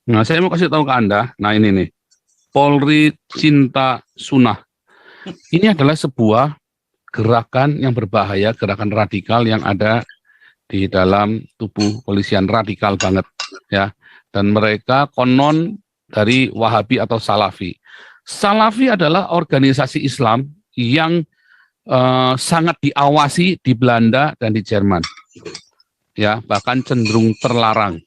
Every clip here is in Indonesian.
Nah, saya mau kasih tahu ke Anda, nah ini nih, Polri Cinta Sunnah. Ini adalah sebuah gerakan yang berbahaya, gerakan radikal yang ada di dalam tubuh polisian, radikal banget ya. Dan mereka konon dari Wahabi atau Salafi. Salafi adalah organisasi Islam yang sangat diawasi di Belanda dan di Jerman, ya, bahkan cenderung terlarang.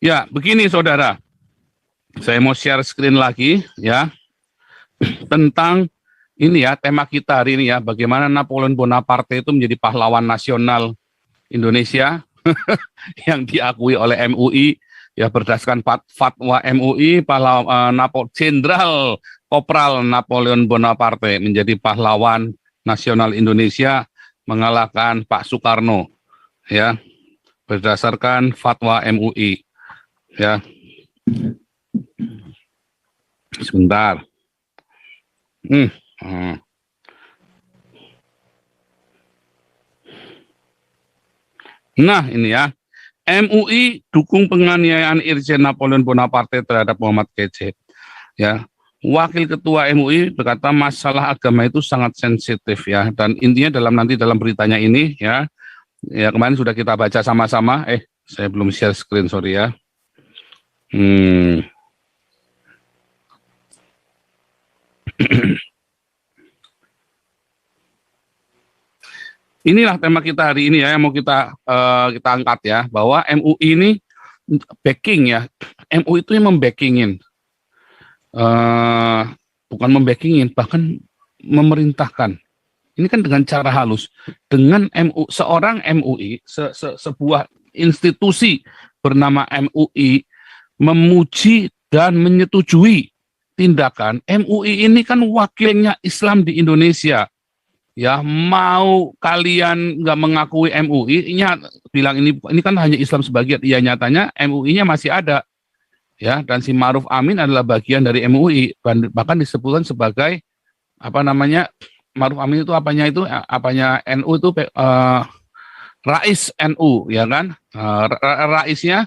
Ya, begini saudara, saya mau share screen lagi ya, tentang ini ya, tema kita hari ini ya, bagaimana Napoleon Bonaparte itu menjadi pahlawan nasional Indonesia yang diakui oleh MUI ya, berdasarkan fatwa MUI, Jenderal Kopral Napoleon Bonaparte menjadi pahlawan nasional Indonesia mengalahkan Pak Soekarno ya, berdasarkan fatwa MUI ya. Sebentar. Nah, ini ya. MUI dukung penganiayaan Irjen Napoleon Bonaparte terhadap Muhammad Kc. Ya. Wakil Ketua MUI berkata masalah agama itu sangat sensitif ya, dan intinya nanti dalam beritanya ini ya. Ya, kemarin sudah kita baca sama-sama. Saya belum share screen, sorry ya. Inilah tema kita hari ini ya, yang mau kita angkat ya, bahwa MUI ini backing ya, MUI itu yang membackingin, bukan membackingin, bahkan memerintahkan. Ini kan dengan cara halus, dengan seorang MUI, sebuah institusi bernama MUI memuji dan menyetujui tindakan. MUI ini kan wakilnya Islam di Indonesia. Ya, mau kalian nggak mengakui MUI-nya, bilang ini kan hanya Islam sebagian, ya nyatanya MUI-nya masih ada, ya, dan si Ma'ruf Amin adalah bagian dari MUI, bahkan disebutkan sebagai apa namanya, Ma'ruf Amin itu apanya NU itu Rais NU, ya kan, Raisnya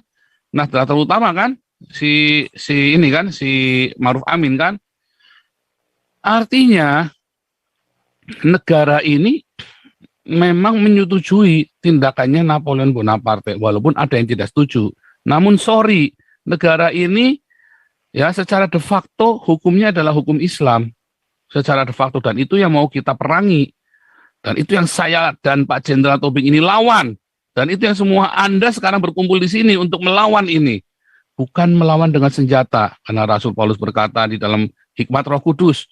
Nahdlatul Ulama kan, si ini kan, si Ma'ruf Amin kan, artinya negara ini memang menyetujui tindakannya Napoleon Bonaparte, walaupun ada yang tidak setuju. Namun sorry, negara ini ya secara de facto hukumnya adalah hukum Islam, secara de facto, dan itu yang mau kita perangi, dan itu yang saya dan Pak Jenderal Tobing ini lawan, dan itu yang semua Anda sekarang berkumpul di sini untuk melawan ini, bukan melawan dengan senjata, karena Rasul Paulus berkata di dalam Hikmat Roh Kudus,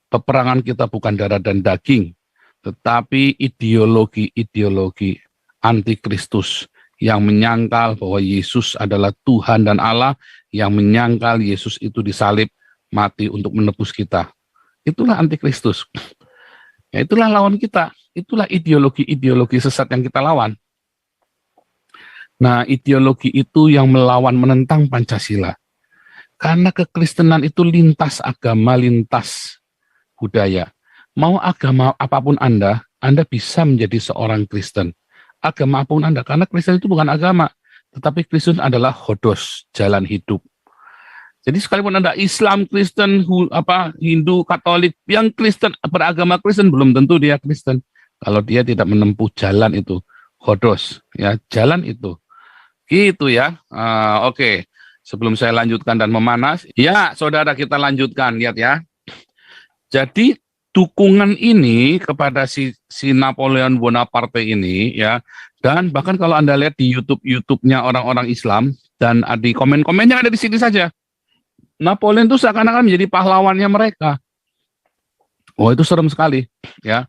peperangan kita bukan darah dan daging, tetapi ideologi antikristus yang menyangkal bahwa Yesus adalah Tuhan dan Allah, yang menyangkal Yesus itu disalib mati untuk menebus kita. Itulah antikristus. Ya, itulah lawan kita. Itulah ideologi sesat yang kita lawan. Nah, ideologi itu yang melawan, menentang Pancasila. Karena kekristenan itu lintas agama, lintas budaya. Mau agama apapun Anda bisa menjadi seorang Kristen. Agama apapun Anda, karena Kristen itu bukan agama, tetapi Kristen adalah hodos, jalan hidup. Jadi sekalipun Anda Islam, Kristen, Hindu, Katolik, yang Kristen, beragama Kristen, belum tentu dia Kristen. Kalau dia tidak menempuh jalan itu, hodos, ya, jalan itu. Gitu ya. Oke. Sebelum saya lanjutkan dan memanas, ya saudara, kita lanjutkan, lihat ya. Jadi dukungan ini kepada si Napoleon Bonaparte ini ya, dan bahkan kalau Anda lihat di YouTube-nya orang-orang Islam, dan di komen-komennya ada di sini saja, Napoleon itu seakan-akan menjadi pahlawannya mereka. Oh, itu serem sekali ya.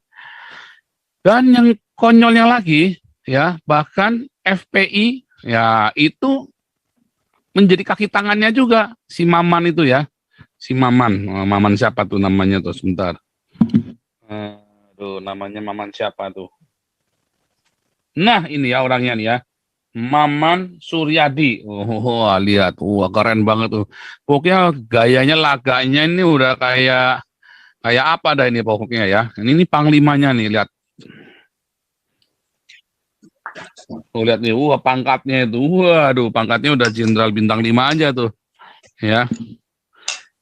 Dan yang konyolnya lagi ya, bahkan FPI ya itu menjadi kaki tangannya juga si Maman itu ya. Si Maman siapa tuh namanya tuh, sebentar. Aduh, namanya Maman siapa tuh? Nah, ini ya orangnya nih ya. Maman Suryadi. Oh, lihat. Wah, keren banget tuh. Pokoknya gayanya, laganya ini udah kayak kayak apa dah ini pokoknya ya. Ini panglimanya nih, lihat. Tuh lihat nih, wah pangkatnya itu. Waduh, pangkatnya udah Jenderal Bintang 5 aja tuh, ya.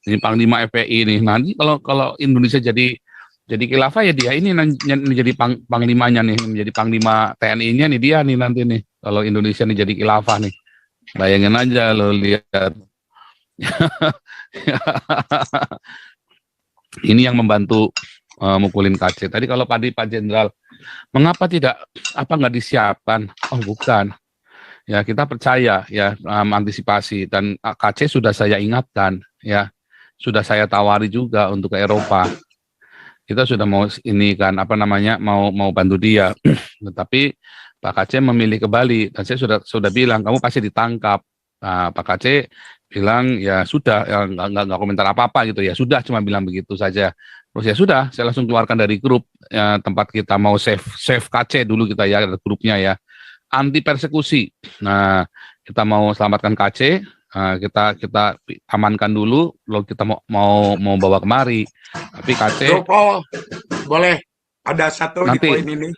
Ini Panglima FPI nih. Nanti kalau kalau Indonesia jadi khilafah ya dia ini yang menjadi panglimanya nih, menjadi panglima TNI-nya nih dia nih nanti nih. Kalau Indonesia nih jadi khilafah nih. Bayangin aja lo lihat. Ini yang membantu mukulin KC. Tadi kalau Pak Jenderal, mengapa tidak apa nggak disiapkan? Oh bukan. Ya kita percaya ya antisipasi dan KC sudah saya ingatkan ya, sudah saya tawari juga untuk ke Eropa. Kita sudah mau ini kan apa namanya mau bantu dia, tetapi Pak KC memilih ke Bali dan saya sudah bilang kamu pasti ditangkap. Nah, Pak KC bilang ya sudah ya, nggak komentar apa-apa gitu ya sudah cuma bilang begitu saja. Terus ya sudah saya langsung keluarkan dari grup ya, tempat kita mau save KC dulu kita ya grupnya ya anti persekusi. Nah, kita mau selamatkan KC, kita amankan dulu, lalu kita mau bawa kemari. Tapi KC Joko, boleh ada satu di nanti poin ini.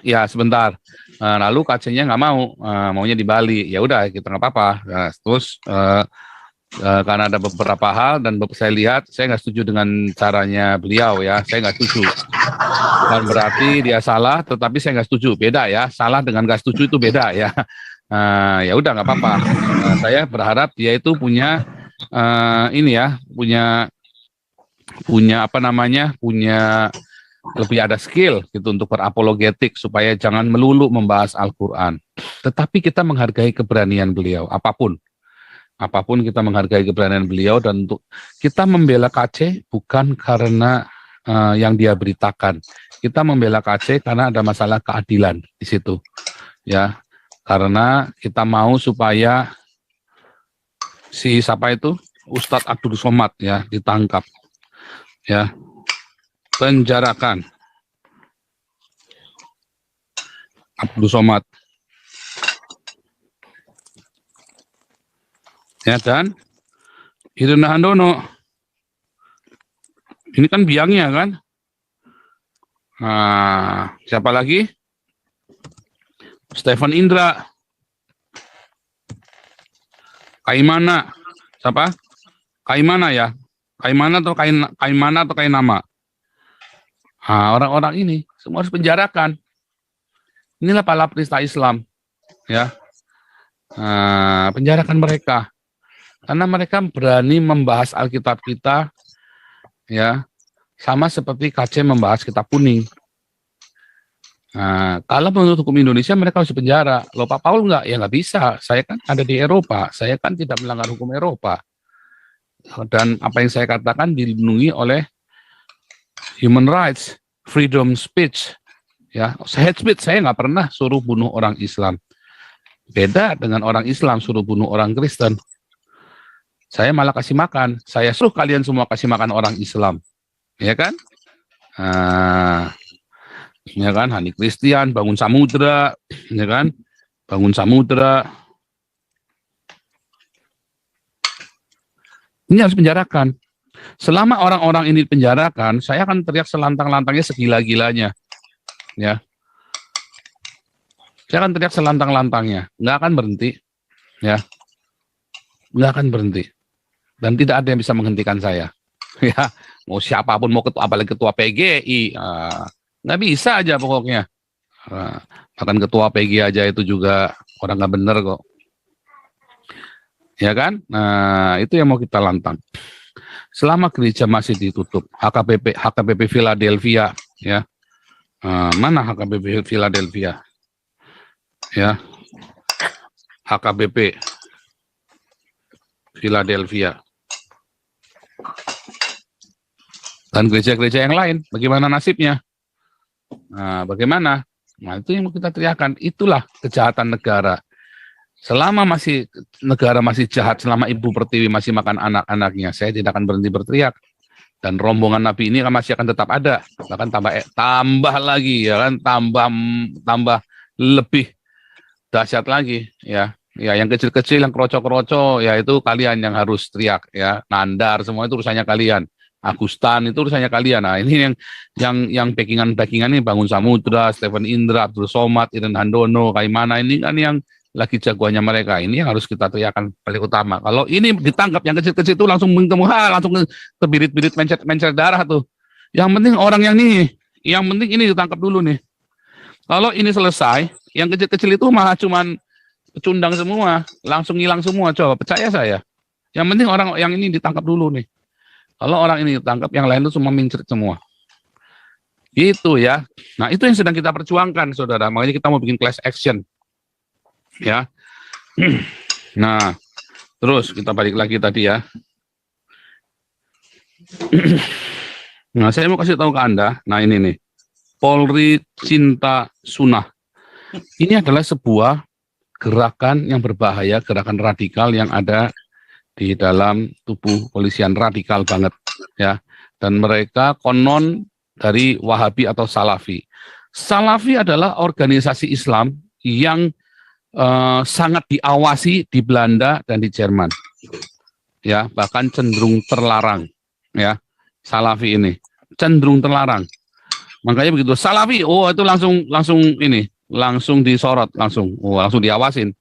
ya sebentar. Lalu KC-nya nggak mau, maunya di Bali. Ya udah, kita nggak apa-apa. Nah, terus karena ada beberapa hal dan saya lihat saya nggak setuju dengan caranya beliau ya, saya nggak setuju. Bukan berarti dia salah, tetapi saya nggak setuju. Beda ya, salah dengan nggak setuju itu beda ya. Ya udah nggak apa-apa. Saya berharap dia itu punya ini ya, punya apa namanya, punya lebih ada skill gitu untuk berapologetik supaya jangan melulu membahas Al-Quran. Tetapi kita menghargai keberanian beliau, apapun kita menghargai keberanian beliau dan untuk kita membela KC bukan karena yang dia beritakan. Kita membela KC karena ada masalah keadilan di situ. Ya, karena kita mau supaya si siapa itu Ustadz Abdul Somad ya ditangkap. Ya, penjarakan Abdul Somad. Ya dan Irina Handono. Ini kan biangnya kan. Siapa lagi? Stefan Indra. Kaimana. Siapa? Kaimana ya? Kaimana atau Kainama? Orang-orang ini semua harus penjarakan. Inilah para penista Islam, ya. Penjarakan mereka, karena mereka berani membahas Alkitab kita, ya, sama seperti KC membahas kitab kuning. Kalau menurut hukum Indonesia mereka harus penjara. Loh Pak Paul nggak? Ya nggak bisa. Saya kan ada di Eropa. Saya kan tidak melanggar hukum Eropa. Dan apa yang saya katakan dilindungi oleh human rights, freedom speech. Ya, hate speech saya nggak pernah suruh bunuh orang Islam. Beda dengan orang Islam suruh bunuh orang Kristen. Saya malah kasih makan. Saya suruh kalian semua kasih makan orang Islam. Ya kan? Ya kan, Hani Christian, Bangun Samudra, ya kan? Bangun Samudra. Ini harus penjarakan. Selama orang-orang ini penjarakan, saya akan teriak selantang-lantangnya segila-gilanya. Ya. Saya akan teriak selantang-lantangnya, nggak akan berhenti. Ya. Nggak akan berhenti. Dan tidak ada yang bisa menghentikan saya. Ya, mau siapapun, mau ketua, apalagi ketua PGI, nggak bisa aja pokoknya. Bahkan ketua PGI aja itu juga orang nggak bener kok. Ya kan? Nah, itu yang mau kita lantang. Selama gereja masih ditutup, HKBP Philadelphia, ya. Mana HKBP Philadelphia? Ya. HKBP Philadelphia. Dan gereja-gereja yang lain, bagaimana nasibnya? Bagaimana? Nah, itu yang mau kita teriakan. Itulah kejahatan negara. Selama negara masih jahat, selama Ibu Pertiwi masih makan anak-anaknya, saya tidak akan berhenti berteriak. Dan rombongan Nabi ini masih akan tetap ada, bahkan tambah lagi ya kan, tambah lebih dahsyat lagi ya. Ya, yang kecil-kecil, yang kroco-kroco, ya itu kalian yang harus teriak ya. Nandar semua itu urusannya kalian. Agustan itu urusannya kalian. Nah, ini yang backingan ini Bangun Samudra, Stephen Indra, Abdul Somad, Iren Handono, Kaimana, ini kan yang lagi jagoannya mereka. Ini yang harus kita teriakan paling utama. Kalau ini ditangkap yang kecil-kecil itu langsung langsung kebirit-birit mencet darah tuh. Yang penting orang yang penting ini ditangkap dulu nih. Kalau ini selesai, yang kecil-kecil itu malah cuman pecundang semua, langsung hilang semua. Coba percaya saya. Yang penting orang yang ini ditangkap dulu nih. Kalau orang ini ditangkap, yang lain itu semua mincret semua. Gitu ya. Nah, itu yang sedang kita perjuangkan, saudara. Makanya kita mau bikin class action. Ya. Nah, terus kita balik lagi tadi ya. Nah, saya mau kasih tahu ke Anda. Nah, ini nih. Polri Cinta Sunnah. Ini adalah sebuah gerakan yang berbahaya, gerakan radikal yang ada di dalam tubuh polisian, radikal banget ya. Dan mereka konon dari Wahabi atau Salafi. Salafi adalah organisasi Islam yang sangat diawasi di Belanda dan di Jerman. Ya, bahkan cenderung terlarang ya. Salafi ini cenderung terlarang. Makanya begitu Salafi, oh itu langsung disorot, langsung diawasin.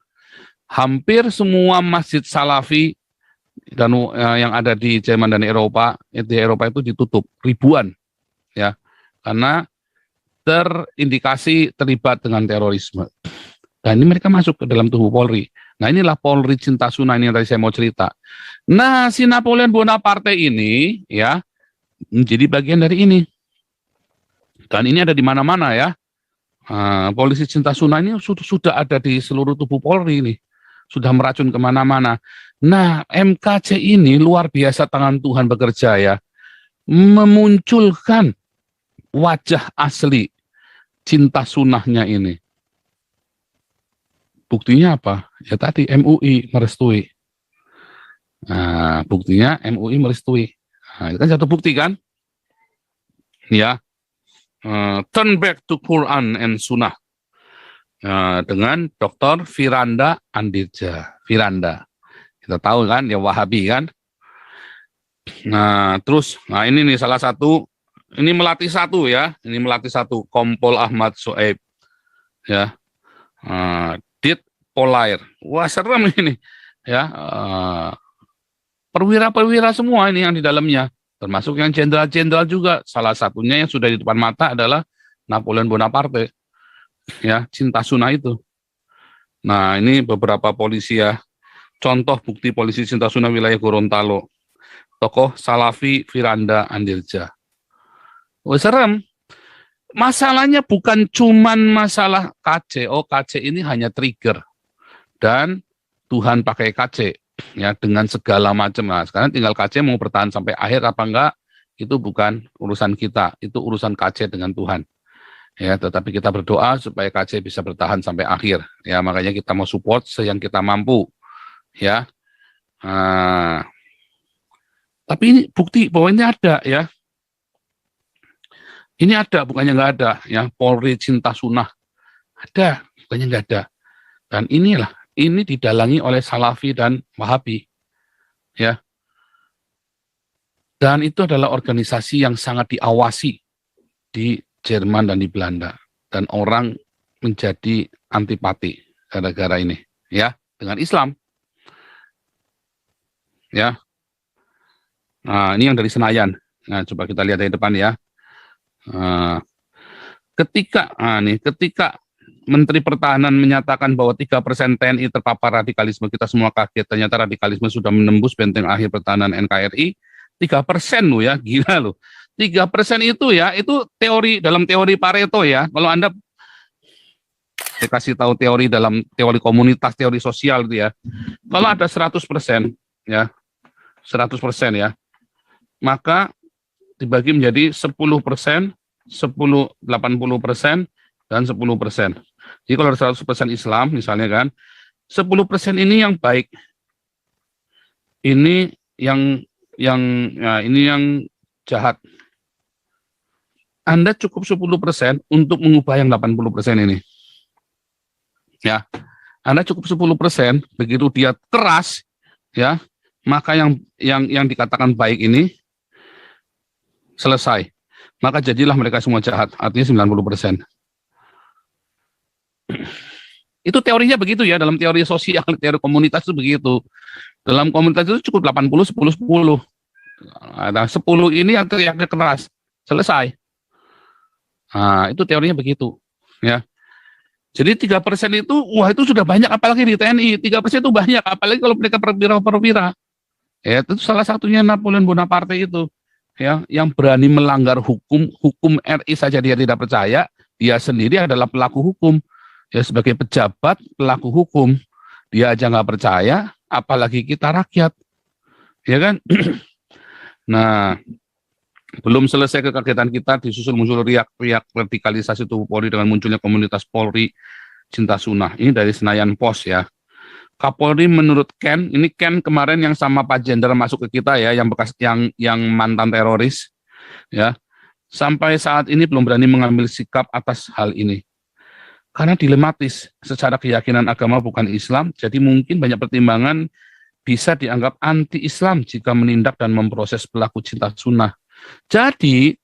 Hampir semua masjid Salafi dan yang ada di Jerman dan Eropa itu ditutup ribuan ya, karena terindikasi terlibat dengan terorisme. Dan ini mereka masuk ke dalam tubuh Polri. Nah, inilah Polri Cinta Sunnah ini yang tadi saya mau cerita. Nah, si Napoleon Bonaparte ini ya menjadi bagian dari ini. Dan ini ada di mana-mana ya. Polisi Cinta Sunnah ini sudah ada di seluruh tubuh Polri ini. Sudah meracun kemana-mana. Nah, MKC ini luar biasa, tangan Tuhan bekerja ya. Memunculkan wajah asli Cinta Sunnahnya ini. Buktinya apa? Ya tadi MUI merestui. Nah, buktinya MUI merestui. Nah, itu kan satu bukti kan? Ya. Turn back to Quran and Sunnah dengan Dr. Firanda Andirja. Firanda, kita tahu kan, ya Wahabi kan. Nah, terus, ini nih salah satu, ini melatih satu, Kompol Ahmad Soeb, ya, Dit Polair. Wah, serem ini, ya, perwira-perwira semua ini yang di dalamnya. Termasuk yang jenderal-jenderal juga. Salah satunya yang sudah di depan mata adalah Napoleon Bonaparte. Ya, Cinta Sunnah itu. Nah, ini beberapa polisi ya. Contoh bukti polisi Cinta Sunnah wilayah Gorontalo. Tokoh Salafi Firanda Andirja. Oh, serem. Masalahnya bukan cuman masalah KC. Oh, KC ini hanya trigger. Dan Tuhan pakai KC. Ya, dengan segala macam. Nah, sekarang tinggal KC mau bertahan sampai akhir apa enggak, itu bukan urusan kita, itu urusan KC dengan Tuhan. Ya, tetapi kita berdoa supaya KC bisa bertahan sampai akhir. Ya, makanya kita mau support seyang kita mampu. Ya. Tapi ini bukti bahwa ini ada ya. Ini ada, bukannya enggak ada ya. Polri Cinta Sunnah. Ada, bukannya enggak ada. Dan ini didalangi oleh Salafi dan Wahabi, ya. Dan itu adalah organisasi yang sangat diawasi di Jerman dan di Belanda, dan orang menjadi antipati gara-gara ini, ya, dengan Islam, ya. Nah, ini yang dari Senayan. Nah, coba kita lihat dari depan ya. Ketika Menteri Pertahanan menyatakan bahwa 3% TNI terpapar radikalisme, kita semua kaget. Ternyata radikalisme sudah menembus benteng akhir pertahanan NKRI. 3% loh ya, gila loh. 3% itu ya, itu teori, dalam teori Pareto ya. Kalau Anda, saya kasih tahu teori dalam teori komunitas, teori sosial itu ya. Kalau ada 100% ya, 100% ya, maka dibagi menjadi 10%, 80%, dan 10%. Jadi kalau ada 100% Islam misalnya kan, 10% ini yang baik. Ini yang jahat. Anda cukup 10% untuk mengubah yang 80% ini. Ya, Anda cukup 10%, begitu dia keras, ya, maka yang dikatakan baik ini selesai. Maka jadilah mereka semua jahat, artinya 90%. Itu teorinya begitu ya, dalam teori sosial, teori komunitas itu begitu. Dalam komunitas itu cukup 80, 10, 10. Nah, 10 ini yang teriaknya keras, selesai. Nah, itu teorinya begitu. Ya. Jadi 3% itu, wah itu sudah banyak, apalagi di TNI. 3% itu banyak, apalagi kalau mereka perwira-perwira. Ya, itu salah satunya Napoleon Bonaparte itu. Ya, yang berani melanggar hukum RI saja dia tidak percaya, dia sendiri adalah pelaku hukum. Ya, sebagai pejabat pelaku hukum, dia aja nggak percaya, apalagi kita rakyat, ya kan? Nah, belum selesai kekagetan kita, disusul muncul riak-riak radikalisasi tubuh Polri dengan munculnya komunitas Polri Cinta Sunnah. Ini dari Senayan Post ya. Kapolri menurut Ken, ini Ken kemarin yang sama Pak Jenderal masuk ke kita ya, yang bekas yang mantan teroris, ya. Sampai saat ini belum berani mengambil sikap atas hal ini. Karena dilematis, secara keyakinan agama bukan Islam, jadi mungkin banyak pertimbangan bisa dianggap anti-Islam jika menindak dan memproses pelaku cinta sunnah. Jadi,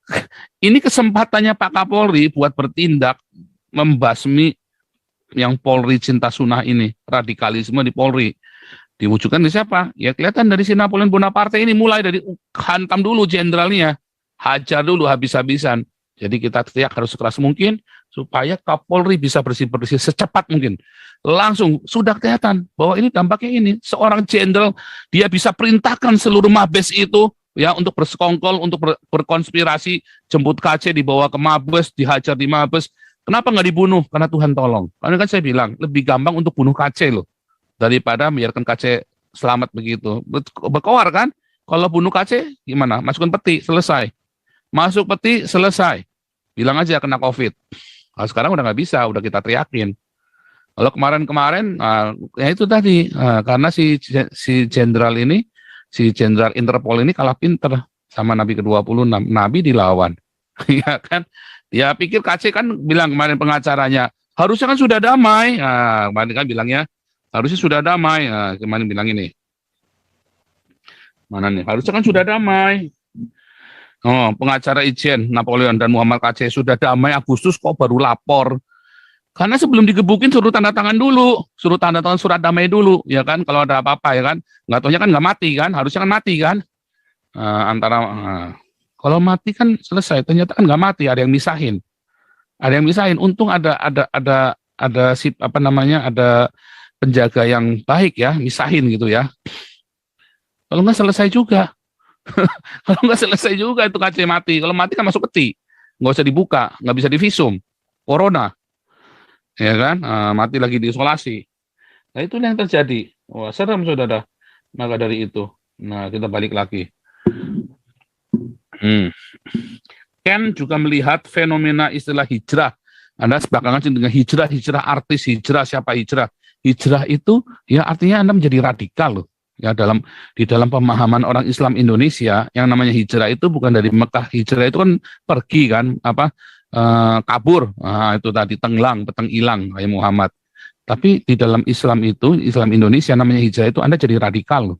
ini kesempatannya Pak Kapolri buat bertindak, membasmi yang Polri cinta sunnah ini, radikalisme di Polri. Diwujudkan di siapa? Ya kelihatan dari si Napoleon Bonaparte ini, mulai dari hantam dulu jenderalnya, hajar dulu habis-habisan. Jadi kita teriak harus sekeras mungkin, supaya Kapolri bisa bersih-bersih secepat mungkin. Langsung sudah kelihatan bahwa ini dampaknya ini. Seorang jenderal, dia bisa perintahkan seluruh Mabes itu ya untuk bersekongkol, untuk berkonspirasi, jemput KC dibawa ke Mabes, dihajar di Mabes. Kenapa nggak dibunuh? Karena Tuhan tolong. Karena kan saya bilang, lebih gampang untuk bunuh KC loh, daripada biarkan KC selamat begitu. Berkoar kan? Kalau bunuh KC gimana? Masukkan peti, selesai. Masuk peti, selesai. Bilang aja kena COVID. Nah, sekarang udah nggak bisa, udah kita teriakin. Kalau kemarin-kemarin, ya itu tadi, karena si jenderal ini, si jenderal Interpol ini kalah pinter sama Nabi ke-26, Nabi dilawan, ya kan? Dia pikir KC kan bilang kemarin pengacaranya, harusnya kan sudah damai. Nah, kemarin kan bilangnya, harusnya sudah damai. Nah, kemarin bilang ini, mana nih? Harusnya kan sudah damai. Oh, pengacara Ijen, Napoleon dan Muhammad KC sudah damai Agustus kok baru lapor. Karena sebelum digebukin suruh tanda tangan dulu, suruh tanda tangan surat damai dulu, ya kan? Kalau ada apa-apa ya kan, nggak taunya kan nggak mati kan, harusnya kan mati kan? Kalau mati kan selesai, ternyata kan nggak mati, ada yang misahin, Untung ada si apa namanya, ada penjaga yang baik ya, misahin gitu ya. Kalau nggak selesai juga. Kalau nggak selesai juga itu KC mati. Kalau mati kan masuk peti, nggak usah dibuka, nggak bisa divisum, corona, ya kan? Mati lagi diisolasi. Nah itu yang terjadi. Wah serem saudara. Maka dari itu, nah kita balik lagi. Ken juga melihat fenomena istilah hijrah. Anda sebelakangan dengan hijrah artis, hijrah siapa hijrah? Hijrah itu ya artinya Anda menjadi radikal loh. Ya di dalam pemahaman orang Islam Indonesia yang namanya hijrah itu bukan dari Mekah. Hijrah itu kan pergi kan kabur, itu tadi tenggelam, peteng hilang kayak Muhammad. Tapi di dalam Islam itu, Islam Indonesia namanya hijrah itu Anda jadi radikal loh.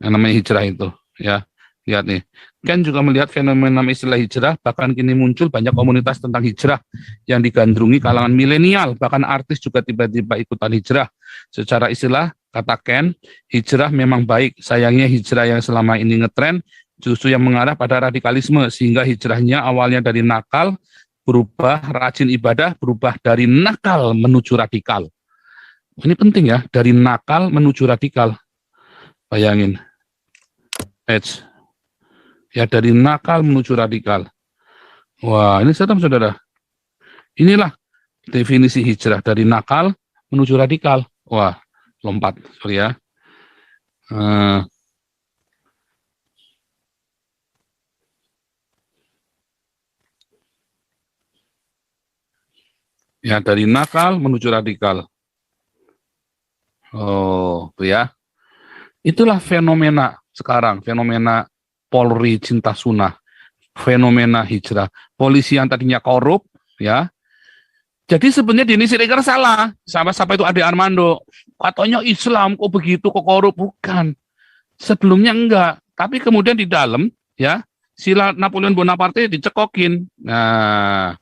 Yang namanya hijrah itu ya. Lihat nih, Ken juga melihat fenomena istilah hijrah, bahkan kini muncul banyak komunitas tentang hijrah yang digandrungi kalangan milenial, bahkan artis juga tiba-tiba ikutan hijrah. Secara istilah, kata Ken, hijrah memang baik, sayangnya hijrah yang selama ini ngetren justru yang mengarah pada radikalisme, sehingga hijrahnya awalnya dari nakal, berubah rajin ibadah, berubah dari nakal menuju radikal. Ini penting ya, dari nakal menuju radikal. Bayangin. Ya dari nakal menuju radikal. Wah, ini serem saudara. Inilah definisi hijrah, dari nakal menuju radikal. Wah, lompat, sorry ya. Ya dari nakal menuju radikal. Oh, itu ya. Itulah fenomena sekarang, fenomena Polri cinta sunnah. fenomena hijrah. Polisi yang tadinya korup, ya. Jadi sebenarnya Denny Siregar salah. Siapa itu Ade Armando. Katanya Islam kok begitu, kok korup. Bukan. Sebelumnya enggak. Tapi kemudian di dalam, ya, sila Napoleon Bonaparte dicekokin. Nah,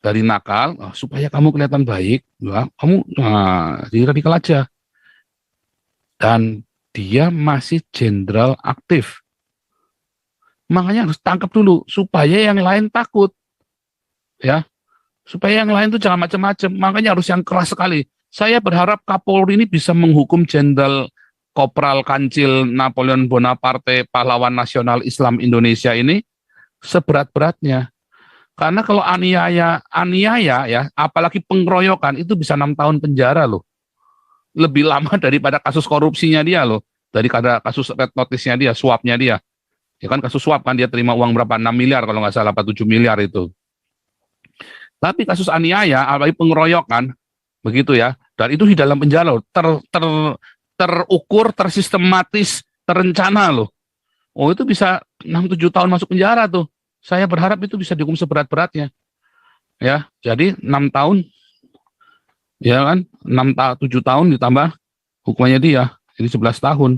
dari nakal, supaya kamu kelihatan baik, ya, kamu jadi radikal aja. Dan dia masih jenderal aktif. Makanya harus tangkap dulu, supaya yang lain takut. Ya, supaya yang lain tuh jangan macam-macam. Makanya harus yang keras sekali. Saya berharap Kapolri ini bisa menghukum Jenderal Kopral Kancil Napoleon Bonaparte, pahlawan nasional Islam Indonesia ini seberat-beratnya. Karena kalau aniaya ya, apalagi pengeroyokan itu bisa 6 tahun penjara loh. Lebih lama daripada kasus korupsinya dia loh. Daripada kasus red notice-nya dia, suapnya dia. Ya kan kasus suap kan dia terima uang berapa? 6 miliar kalau nggak salah, 7 miliar itu. Tapi kasus aniaya, apalagi pengeroyokan, begitu ya, dan itu di dalam penjara loh, terukur, tersistematis, terencana loh. Oh itu bisa 6-7 tahun masuk penjara tuh. Saya berharap itu bisa dihukum seberat-beratnya. Ya, jadi 6 tahun, ya kan, 7 tahun ditambah hukumannya dia, jadi 11 tahun.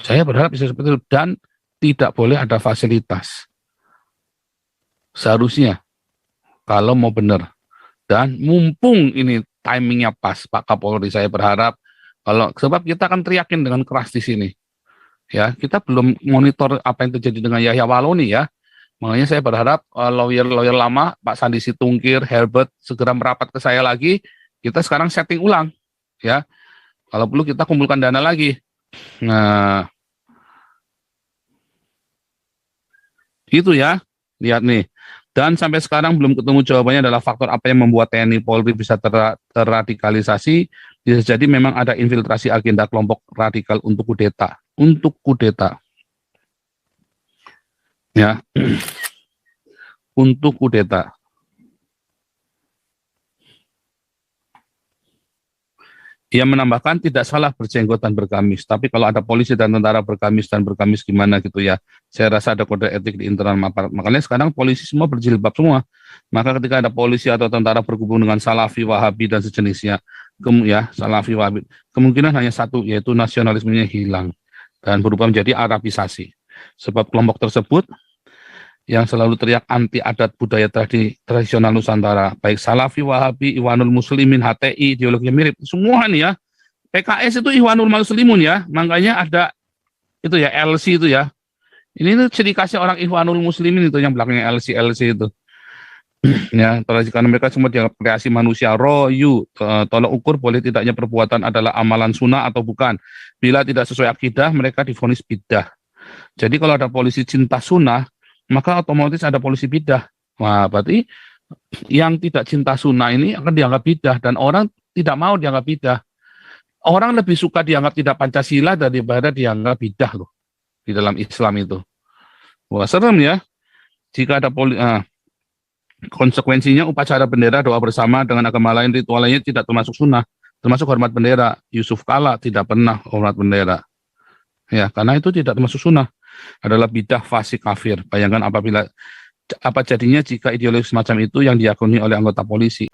Saya berharap bisa seperti itu, dan tidak boleh ada fasilitas. Seharusnya, kalau mau benar. Dan mumpung ini timingnya pas, Pak Kapolri, saya berharap, sebab kita akan teriakin dengan keras di sini. Ya, kita belum monitor apa yang terjadi dengan Yahya Waloni ya. Makanya saya berharap lawyer-lawyer lama, Pak Sandi Situngkir, Herbert, segera merapat ke saya lagi. Kita sekarang setting ulang. Ya, kalau perlu kita kumpulkan dana lagi. Nah, itu ya, lihat nih. Dan sampai sekarang belum ketemu jawabannya adalah faktor apa yang membuat TNI Polri bisa terradikalisasi. Bisa jadi memang ada infiltrasi agenda kelompok radikal untuk kudeta. Untuk kudeta. Ya. Untuk kudeta. Ia menambahkan tidak salah berjenggot dan bergamis, tapi kalau ada polisi dan tentara bergamis dan bergamis gimana gitu ya. Saya rasa ada kode etik di internal aparat. Makanya sekarang polisi semua berjilbab semua. Maka ketika ada polisi atau tentara berhubung dengan Salafi, Wahabi dan sejenisnya, Salafi, Wahabi, kemungkinan hanya satu, yaitu nasionalismenya hilang dan berubah menjadi Arabisasi. Sebab kelompok tersebut yang selalu teriak anti adat budaya tradisional Nusantara, baik Salafi, Wahabi, Ikhwanul Muslimin, HTI, ideologinya mirip, semua nih ya. PKS itu Ikhwanul Muslimun ya, makanya ada itu ya, LC itu ya. Ini tuh ciri khasnya orang Ikhwanul Muslimin itu yang belakangnya LC itu. Ya, karena mereka semua dianggap kreasi manusia. Royu, tolok ukur boleh tidaknya perbuatan adalah amalan sunnah atau bukan. Bila tidak sesuai akidah, mereka divonis bidah. Jadi kalau ada polisi cinta sunnah, maka otomatis ada polisi bidah. Wah, berarti yang tidak cinta sunnah ini akan dianggap bidah, dan orang tidak mau dianggap bidah. Orang lebih suka dianggap tidak Pancasila daripada dianggap bidah loh di dalam Islam itu. Wah, serem ya. Jika ada konsekuensinya upacara bendera, doa bersama dengan agama lain, ritual lainnya tidak termasuk sunnah, termasuk hormat bendera. Yusuf Kala tidak pernah hormat bendera. Ya, karena itu tidak termasuk sunnah, adalah bidah fasik kafir. Bayangkan apa jadinya jika ideologi semacam itu yang diakuni oleh anggota polisi.